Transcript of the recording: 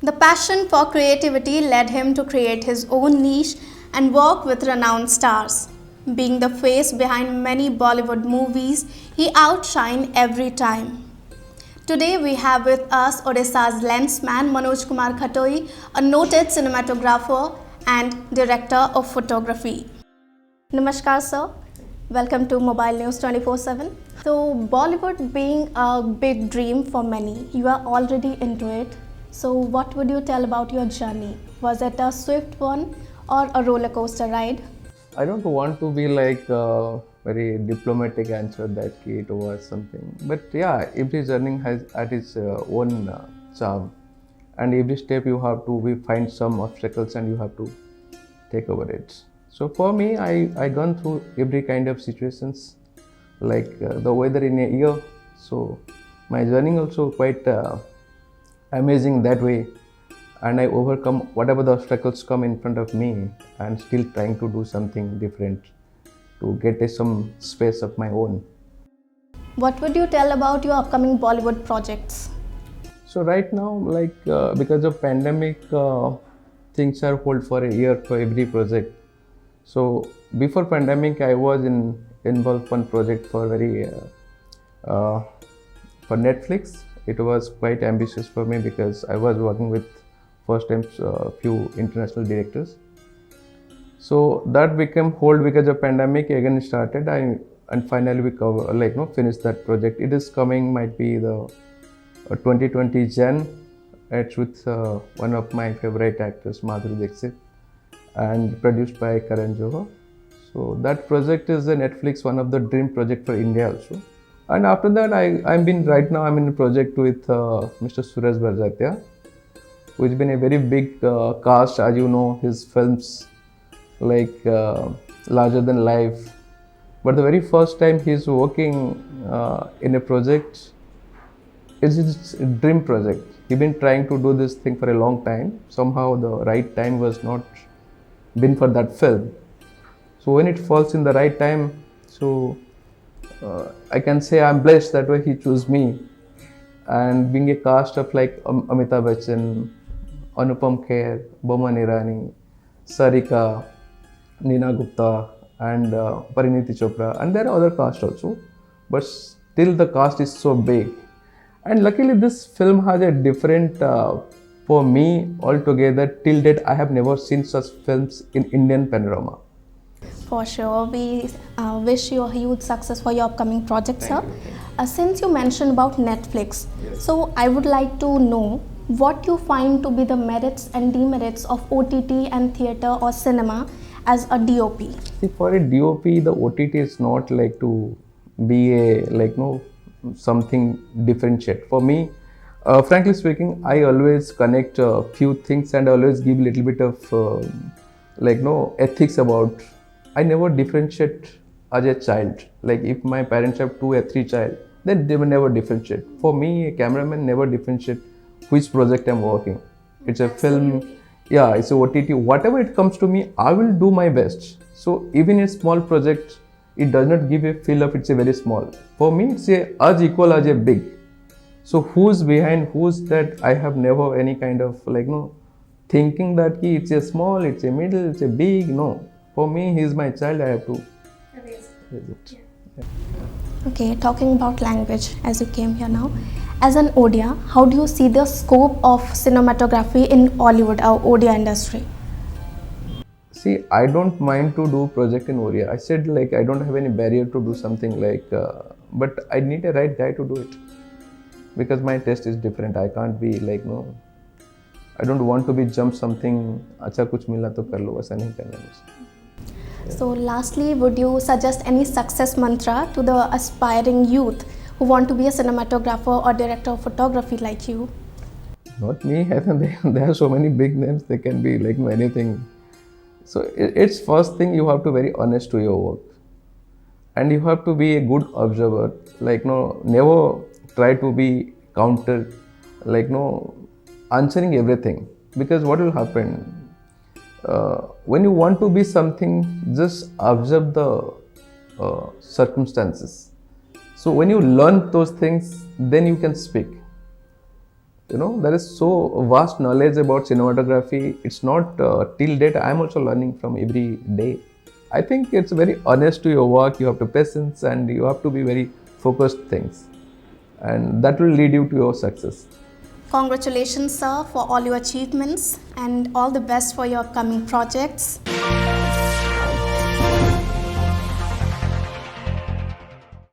The passion for creativity led him to create his own niche and work with renowned stars. Being the face behind many Bollywood movies, he outshined every time. Today we have with us Odisha's lensman Manoj Kumar Khatoi, a noted cinematographer and director of photography. Namaskar sir, welcome to Mobile News 24/7. So Bollywood being a big dream for many, you are already into it. So what would you tell about your journey? Was it a swift one or a roller coaster ride? I don't want to be like a very diplomatic answer that it was something. But yeah, every journey has at its own charm. And every step you have to find some obstacles and you have to take over it. So for me, I gone through every kind of situations, like the weather in a year. So my journey also quite amazing that way, and I overcome whatever the obstacles come in front of me, and still trying to do something different to get some space of my own. What would you tell about your upcoming Bollywood projects? So right now, like because of pandemic, things are hold for a year for every project. So before pandemic, I was involved one project for uh, for Netflix. It was quite ambitious for me because I was working with first time few international directors. So that became hold because of pandemic. Again started. And finally we cover finished that project. It is coming, might be the 2020 Jan. It's with one of my favorite actors, Madhuri Dixit, and produced by Karan Johar. So that project is a Netflix, one of the dream project for India also. And after that, I'm in a project with Mr. Suraj Barjatia, who's been a very big cast, as you know, his films like Larger Than Life. But the very first time he's working in a project, it's his dream project. He's been trying to do this thing for a long time. Somehow the right time was not been for that film. So when it falls in the right time, so I can say I'm blessed that way he chose me. And being a cast of like Amitabh Bachchan, Anupam Kher, Boman Irani, Sarika, Neena Gupta, and Pariniti Chopra, and there are other cast also, but still the cast is so big. And luckily this film has a different, for me altogether, till date I have never seen such films in Indian panorama. For sure, we wish you a huge success for your upcoming projects, sir. Since you mentioned about Netflix, so I would like to know what you find to be the merits and demerits of OTT and theatre or cinema as a DOP. See, for a DOP, the OTT is not like to be a something differentiate. For me, frankly speaking, I always connect a few things and I always give a little bit of ethics about. I never differentiate as a child. Like if my parents have 2 or 3 child, then they will never differentiate. For me, a cameraman never differentiate which project I'm working. It's a film, yeah, it's a OTT. Whatever it comes to me, I will do my best. So even a small project, it does not give a feel of it's a very small. For me, it's as equal as a big. So who's behind, who's that? I have never any kind of thinking that it's a small, it's a middle, it's a big. No. For me, he's my child, I have to raise it. Yeah. Okay, talking about language as you came here now. As an Odia, how do you see the scope of cinematography in Hollywood, our Odia industry? See, I don't mind to do project in Odia. I said like I don't have any barrier to do something like, but I need a right guy to do it. Because my taste is different. I can't be like, no, I don't want to be jump something, अच्छा कुछ मिला तो कर लो, ऐसा नहीं करना मुझे. So lastly, would you suggest any success mantra to the aspiring youth who want to be a cinematographer or director of photography like you? Not me. I think there are so many big names. They can be like anything. So it's first thing you have to very honest to your work, and you have to be a good observer. Like never try to be counter, answering everything, because what will happen? When you want to be something, just observe the circumstances. So when you learn those things, then you can speak. there is so vast knowledge about cinematography. It's not till date I'm also learning from every day. I think it's very honest to your work. You have to patience and you have to be very focused things, and that will lead you to your success. Congratulations, sir, for all your achievements and all the best for your upcoming projects.